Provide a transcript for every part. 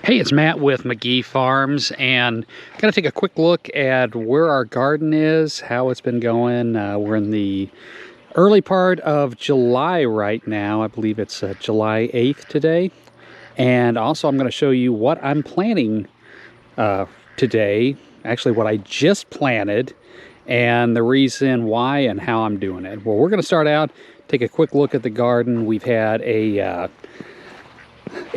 Hey, it's Matt with McGee Farms, and I'm going to take a quick look at where our garden is, how it's been going. We're in the early part of July right now. I believe it's July 8th today. And also I'm going to show you what I'm planting today, actually what I just planted, and the reason why and how I'm doing it. Well, we're going to start out, take a quick look at the garden. We've had an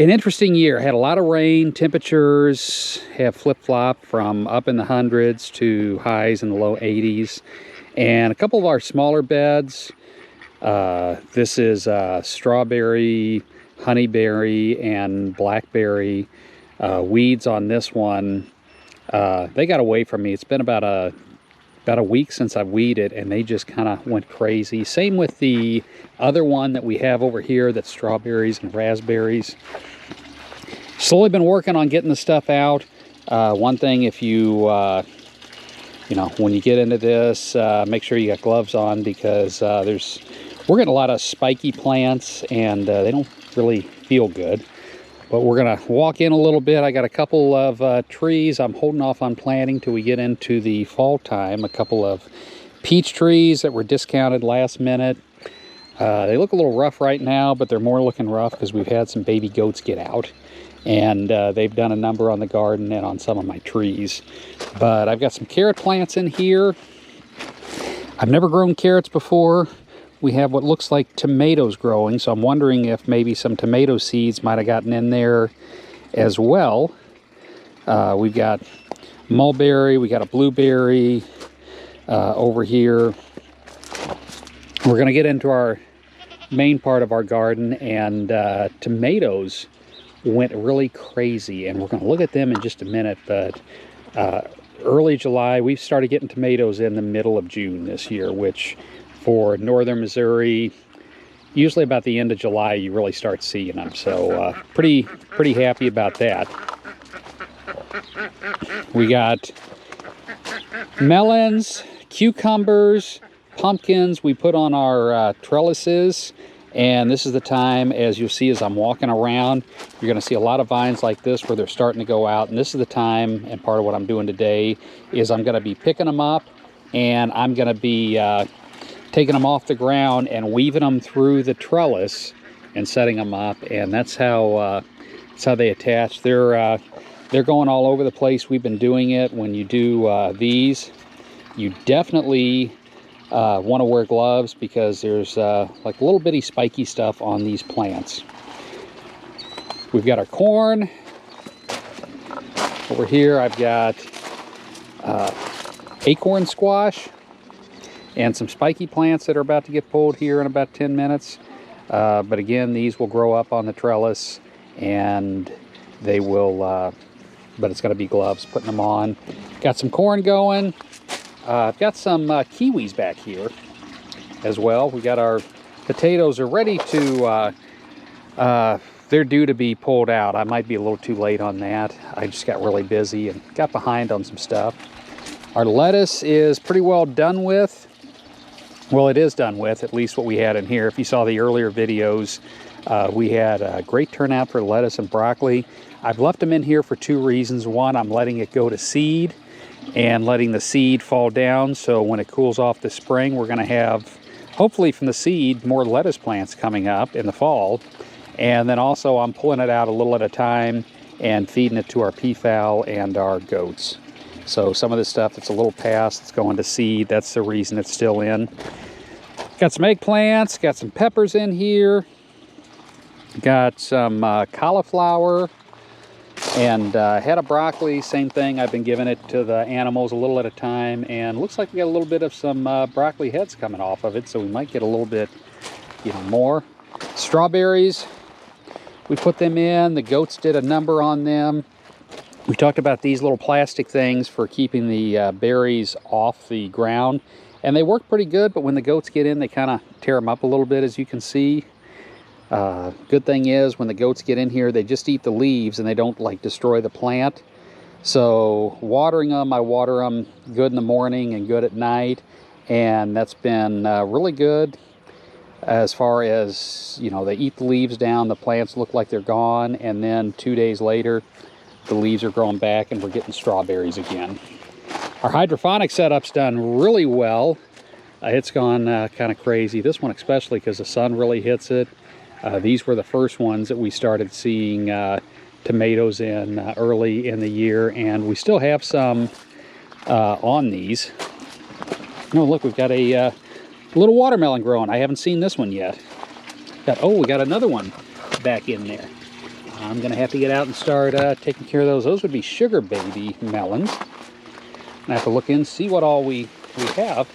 interesting year. Had a lot of rain. Temperatures have flip-flopped from up in the hundreds to highs in the low 80s. And a couple of our smaller beds, this is strawberry, honeyberry, and blackberry. Weeds on this one, they got away from me. It's been about a week since I've weeded, and they just kind of went crazy. Same with the other one that we have over here, that's strawberries and raspberries. Slowly been working on getting the stuff out. One thing, if you when you get into this, make sure you got gloves on, because we're getting a lot of spiky plants, and they don't really feel good. But we're gonna walk in a little bit. I got a couple of trees I'm holding off on planting till we get into the fall time. A couple of peach trees that were discounted last minute. They look a little rough right now, but they're more looking rough because we've had some baby goats get out. And they've done a number on the garden and on some of my trees. But I've got some carrot plants in here. I've never grown carrots before. We have what looks like tomatoes growing, so I'm wondering if maybe some tomato seeds might have gotten in there as well. We've got mulberry, we got a blueberry over here. We're going to get into our main part of our garden, and tomatoes went really crazy, and we're going to look at them in just a minute. But early July, we started getting tomatoes in the middle of June this year, which for northern Missouri, usually about the end of July, you really start seeing them. So pretty happy about that. We got melons, cucumbers, pumpkins we put on our trellises. And this is the time, as you'll see as I'm walking around, you're going to see a lot of vines like this where they're starting to go out. And this is the time, and part of what I'm doing today is I'm going to be picking them up, and I'm going to be taking them off the ground and weaving them through the trellis and setting them up. And that's how they attach. They're going all over the place. We've been doing it. When you do these, you definitely want to wear gloves, because there's like little bitty spiky stuff on these plants. We've got our corn over here. I've got acorn squash and some spiky plants that are about to get pulled here in about 10 minutes. But again, these will grow up on the trellis, and they will, but it's going to be gloves putting them on. Got some corn going. I've got some kiwis back here as well. We got our potatoes are ready to, they're due to be pulled out. I might be a little too late on that. I just got really busy and got behind on some stuff. Our lettuce is pretty well done with. Well, it is done with, at least what we had in here. If you saw the earlier videos, we had a great turnout for lettuce and broccoli. I've left them in here for two reasons. One, I'm letting it go to seed and letting the seed fall down, so when it cools off this spring, we're going to have, hopefully from the seed, more lettuce plants coming up in the fall. And then also I'm pulling it out a little at a time and feeding it to our peafowl and our goats. So some of this stuff that's a little past, it's going to seed. That's the reason it's still in. Got some eggplants, got some peppers in here. Got some cauliflower and head of broccoli. Same thing, I've been giving it to the animals a little at a time, and looks like we got a little bit of some broccoli heads coming off of it, so we might get a little bit, more. Strawberries, we put them in. The goats did a number on them. We talked about these little plastic things for keeping the berries off the ground, and they work pretty good, but when the goats get in, they kind of tear them up a little bit, as you can see. Good thing is, when the goats get in here, they just eat the leaves and they don't like destroy the plant. So watering them, I water them good in the morning and good at night, and that's been really good. as far as, you know, they eat the leaves down, the plants look like they're gone, and then 2 days later, the leaves are growing back and we're getting strawberries again. Our hydroponic setup's done really well. It's gone kind of crazy. This one especially because the sun really hits it. These were the first ones that we started seeing tomatoes in early in the year, and we still have some on these. Oh, look, we've got a little watermelon growing. I haven't seen this one yet. We got another one back in there. I'm gonna have to get out and start taking care of those. Those would be sugar baby melons. I have to look in, see what all we have.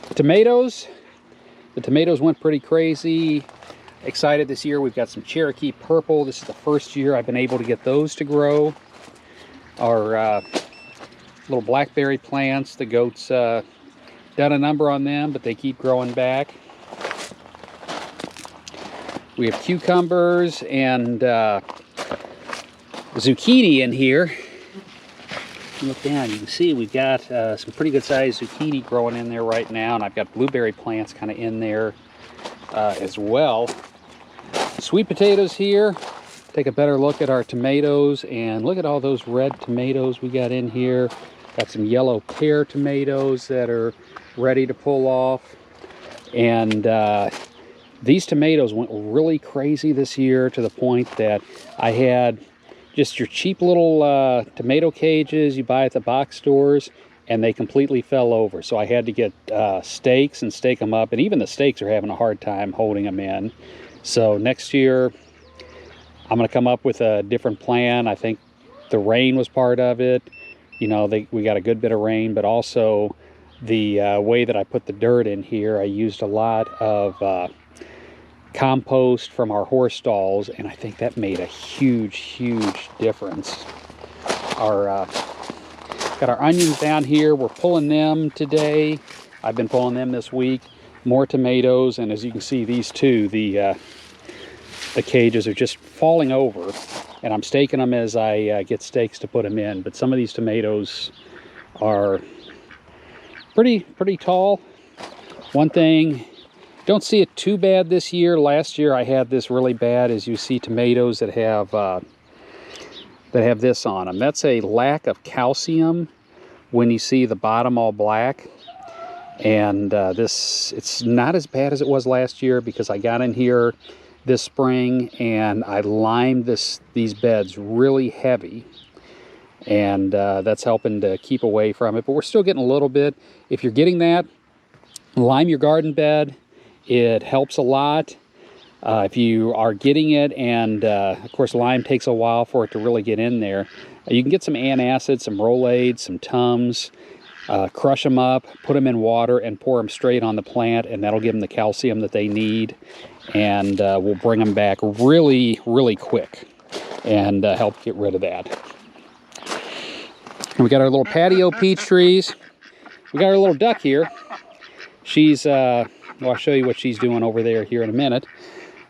The tomatoes went pretty crazy. Excited this year. We've got some Cherokee Purple. This is the first year I've been able to get those to grow. Our little blackberry plants, the goats done a number on them, but they keep growing back. We have cucumbers and zucchini in here. Look down, you can see we've got some pretty good sized zucchini growing in there right now, and I've got blueberry plants kind of in there as well. Sweet potatoes here. Take a better look at our tomatoes, and look at all those red tomatoes we got in here. Got some yellow pear tomatoes that are ready to pull off. And these tomatoes went really crazy this year, to the point that I had just your cheap little tomato cages you buy at the box stores, and they completely fell over. So I had to get stakes and stake them up, and even the stakes are having a hard time holding them in. So next year I'm going to come up with a different plan. I think the rain was part of it. You know, we got a good bit of rain, but also the way that I put the dirt in here, I used a lot of compost from our horse stalls, and I think that made a huge difference. Got our onions down here. We're pulling them today. I've been pulling them this week. More tomatoes, and as you can see, these two, the cages are just falling over, and I'm staking them as I get stakes to put them in. But some of these tomatoes are pretty tall. One thing, don't see it too bad this year. Last year I had this really bad, as you see tomatoes that have this on them. That's a lack of calcium when you see the bottom all black. And it's not as bad as it was last year, because I got in here this spring and I limed these beds really heavy, and that's helping to keep away from it. But we're still getting a little bit. If you're getting that, lime your garden bed. It helps a lot. If you are getting it, and of course lime takes a while for it to really get in there, you can get some antacid, some Rolaids, some Tums, crush them up, put them in water, and pour them straight on the plant, and that'll give them the calcium that they need, and will bring them back really quick, and help get rid of that. And we got our little patio peach trees. We got our little duck here. She's well, I'll show you what she's doing over there here in a minute.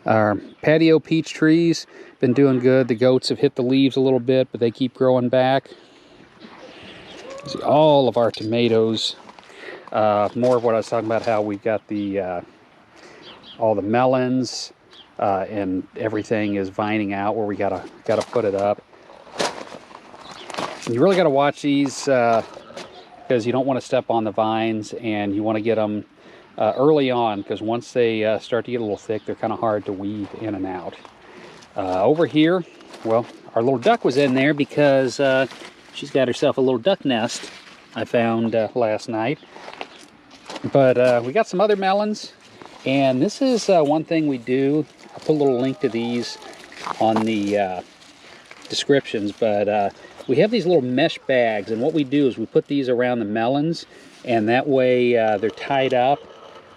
Our patio peach trees been doing good. The goats have hit the leaves a little bit, but they keep growing back. See all of our tomatoes. More of what I was talking about, how we've got the all the melons and everything is vining out where we gotta put it up. And you really gotta watch these because you don't want to step on the vines, and you want to get them early on, because once they start to get a little thick, they're kind of hard to weave in and out. Over here, well, our little duck was in there because she's got herself a little duck nest I found last night. But we got some other melons, and this is one thing we do. I'll put a little link to these on the descriptions, but we have these little mesh bags, and what we do is we put these around the melons, and that way they're tied up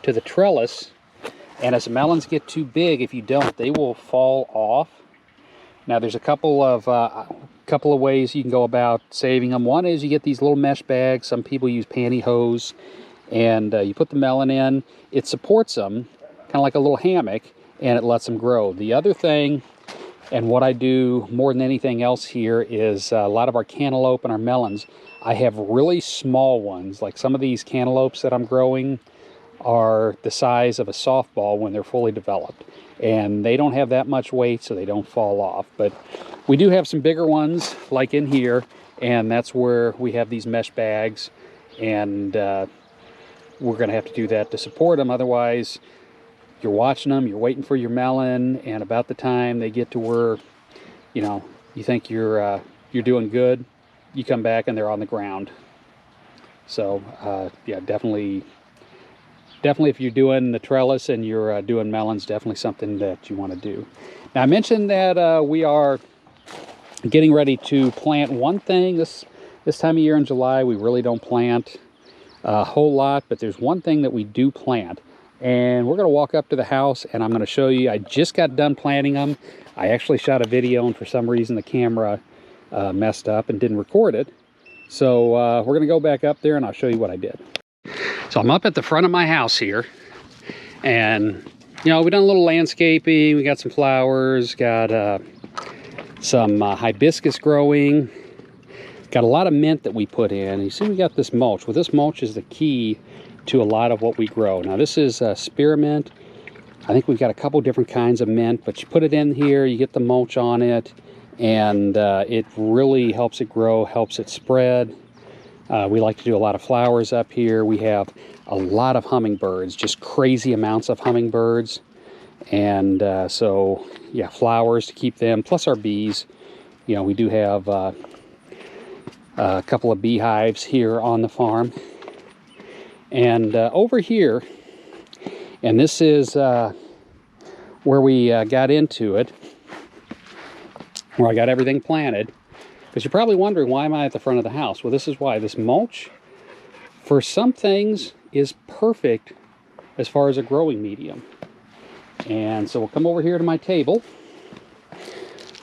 to the trellis, and as the melons get too big, if you don't, they will fall off. Now there's a couple of ways you can go about saving them. One is you get these little mesh bags. Some people use pantyhose, and you put the melon in. It supports them, kind of like a little hammock, and it lets them grow. The other thing, and what I do more than anything else here, is a lot of our cantaloupe and our melons, I have really small ones. Like some of these cantaloupes that I'm growing are the size of a softball when they're fully developed. And they don't have that much weight, so they don't fall off. But we do have some bigger ones, like in here, and that's where we have these mesh bags. And we're going to have to do that to support them. Otherwise, you're watching them, you're waiting for your melon, and about the time they get to where, you know, you think you're doing good, you come back and they're on the ground. So yeah, definitely if you're doing the trellis and you're doing melons, definitely something that you want to do. Now, I mentioned that we are getting ready to plant one thing this time of year in July. We really don't plant a whole lot, but there's one thing that we do plant. And we're going to walk up to the house and I'm going to show you. I just got done planting them. I actually shot a video, and for some reason the camera messed up and didn't record it. So we're going to go back up there and I'll show you what I did. So I'm up at the front of my house here, and you know, we've done a little landscaping. We got some flowers, got some hibiscus growing, got a lot of mint that we put in. You see we got this mulch. Well, this mulch is the key to a lot of what we grow. Now this is spearmint. I think we've got a couple different kinds of mint, but you put it in here, you get the mulch on it, and it really helps it grow, helps it spread. We like to do a lot of flowers up here. We have a lot of hummingbirds, just crazy amounts of hummingbirds. And so, yeah, flowers to keep them, plus our bees. You know, we do have a couple of beehives here on the farm. And over here, and this is where we got into it, where I got everything planted. Because you're probably wondering, why am I at the front of the house? Well, this is why. This mulch, for some things, is perfect as far as a growing medium. And so we'll come over here to my table.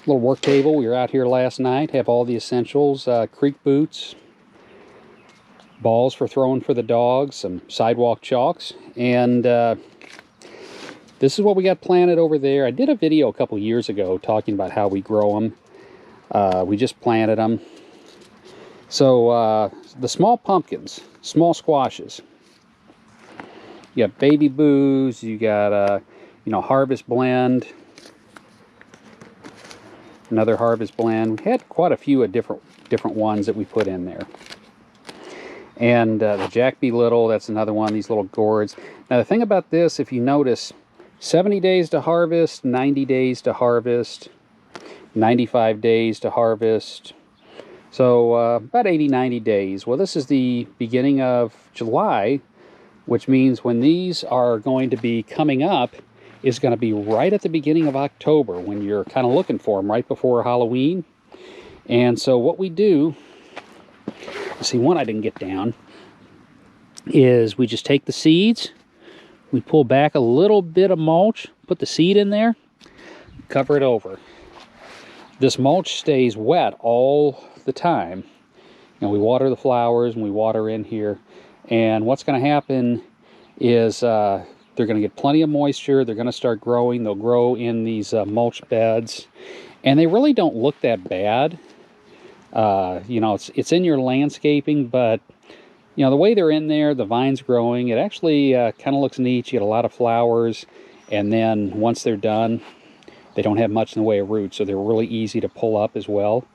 Little work table. We were out here last night. Have all the essentials. Creek boots. Balls for throwing for the dogs. Some sidewalk chalks. And this is what we got planted over there. I did a video a couple years ago talking about how we grow them. We just planted them. So the small pumpkins, small squashes. You got baby boos. You got you know, harvest blend. Another harvest blend. We had quite a few of different ones that we put in there. And the Jack B. Little, that's another one. These little gourds. Now the thing about this, if you notice, 70 days to harvest, 90 days to harvest, 95 days to harvest. So about 80-90 days. Well, this is the beginning of July, which means when these are going to be coming up is going to be right at the beginning of October, when you're kind of looking for them, right before Halloween. And so what we do, see, one I didn't get down, is we just take the seeds, we pull back a little bit of mulch, put the seed in there, cover it over. This mulch stays wet all the time. And we water the flowers and we water in here. And what's going to happen is they're going to get plenty of moisture. They're going to start growing. They'll grow in these mulch beds. And they really don't look that bad. You know, it's in your landscaping, but you know, the way they're in there, the vines growing, it actually kind of looks neat. You get a lot of flowers, and then once they're done, they don't have much in the way of roots, so they're really easy to pull up as well.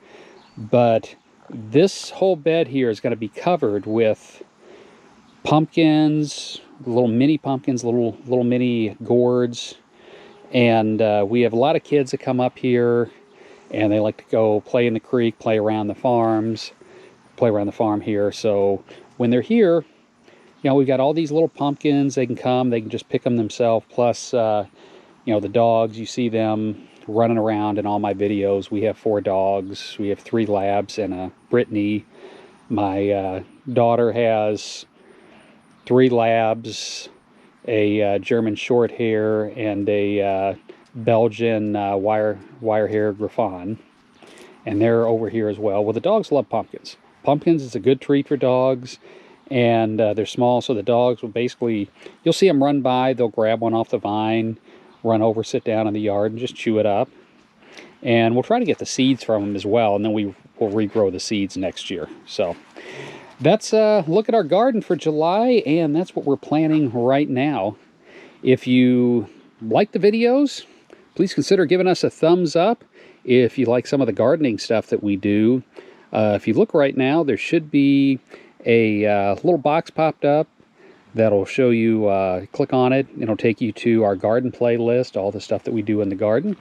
But this whole bed here is going to be covered with pumpkins, little mini pumpkins, little mini gourds. And we have a lot of kids that come up here, and they like to go play in the creek, play around the farms, play around the farm here. So when they're here, you know, we've got all these little pumpkins. They can come, they can just pick them themselves. Plus, you know, the dogs, you see them running around in all my videos. We have 4 dogs. We have 3 labs and a Brittany. My daughter has 3 labs, a German short hair, and a Belgian wire hair Griffon. And they're over here as well. Well, the dogs love pumpkins. Pumpkins is a good treat for dogs, and they're small, so the dogs will basically, you'll see them run by, they'll grab one off the vine, run over, sit down in the yard, and just chew it up. And we'll try to get the seeds from them as well, and then we will regrow the seeds next year. So that's a look at our garden for July, and that's what we're planning right now. If you like the videos, please consider giving us a thumbs up. If you like some of the gardening stuff that we do, if you look right now, there should be a little box popped up that'll show you, click on it, and it'll take you to our garden playlist, all the stuff that we do in the garden.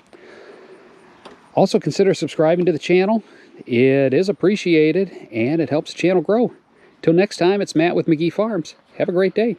Also consider subscribing to the channel. It is appreciated, and it helps the channel grow. Till next time, it's Matt with McGee Farms. Have a great day.